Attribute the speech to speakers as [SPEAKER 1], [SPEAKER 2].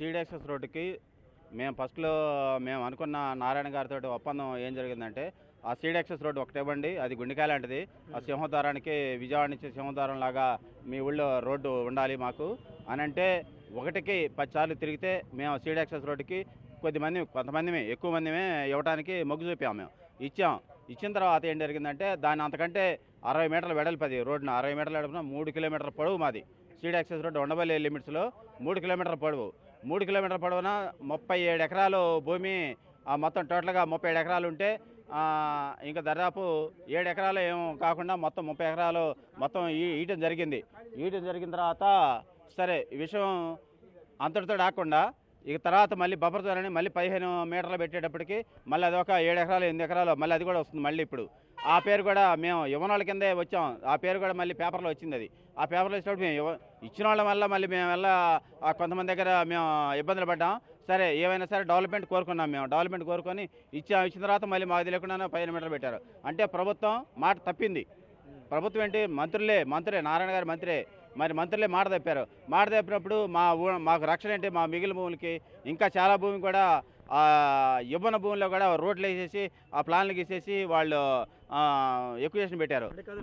[SPEAKER 1] Seed access రోడ్డుకి మేము ఫస్ట్లో మేము అనుకున్న నారాయణ గారితో ఒప్పందం ఏం జరిగిందంటే ఆ సీడ్ యాక్సెస్ రోడ్డు ఒకటి ఇవ్వండి, అది గుండెకాయ లాంటిది, ఆ సింహద్వారానికి విజయవాడ నుంచి సింహద్వారం లాగా మీ ఊళ్ళో రోడ్డు ఉండాలి మాకు అని అంటే 1కి 10 సార్లు తిరిగితే మేము సీడ్ యాక్సెస్ రోడ్డుకి కొంతమంది ఎక్కువ మందిమే ఇవ్వడానికి మొగ్గు చూపాము. మేము ఇచ్చిన తర్వాత ఏం జరిగిందంటే దాన్ని అంతకంటే 60 మీటర్ల వెడల్పది రోడ్డున 60 మీటర్ల వెడల్పున 3 కిలోమీటర్ల పొడవు మాది సీడ్ యాక్సెస్ రోడ్డు ఉండవల్లి లిమిట్స్లో 3 కిలోమీటర్ల పొడవు. 3 కిలోమీటర్ల పొడవున 37 ఎకరాలు భూమి, మొత్తం టోటల్గా 37 ఎకరాలు ఉంటే ఇంకా దాదాపు 7 ఎకరాలు ఏం కాకుండా మొత్తం 30 ఎకరాలు మొత్తం ఈయటం జరిగిన తర్వాత సరే ఈ విషయం అంతటితో రాకుండా ఇక తర్వాత మళ్ళీ బఫర్ జోన్ అని మళ్ళీ 15 మీటర్లు పెట్టేటప్పటికి మళ్ళీ అదొక 7 ఎకరాలు 8 ఎకరాలు మళ్ళీ అది కూడా వస్తుంది. మళ్ళీ ఇప్పుడు ఆ పేరు కూడా మేము యువనాళ్ళ కిందే వచ్చాం. ఆ పేరు కూడా మళ్ళీ పేపర్లో వచ్చింది. అది ఆ పేపర్లో వచ్చినప్పుడు మేము ఇచ్చిన వాళ్ళ వల్ల మళ్ళీ మేము కొంతమంది దగ్గర మేము ఇబ్బందులు పడ్డాం. సరే ఏమైనా సరే డెవలప్మెంట్ కోరుకున్నాం. మేము డెవలప్మెంట్ కోరుకొని ఇచ్చిన తర్వాత మళ్ళీ మాకు తెలియకుండానే 15 మీటర్లు పెట్టారు. అంటే ప్రభుత్వం మాట తప్పింది. ప్రభుత్వం ఏంటి, మంత్రే నారాయణ గారి మంత్రే, మరి మంత్రులే మాట తప్పినప్పుడు మాకు రక్షణ ఏంటి, మా మిగిలిన భూములకి ఇంకా చాలా భూమి కూడా ఇవ్వని భూముల్లో కూడా రోడ్లు వేసేసి ఆ ప్లాన్లు గీసేసి వాళ్ళు ఎక్విజేషన్ పెట్టారు.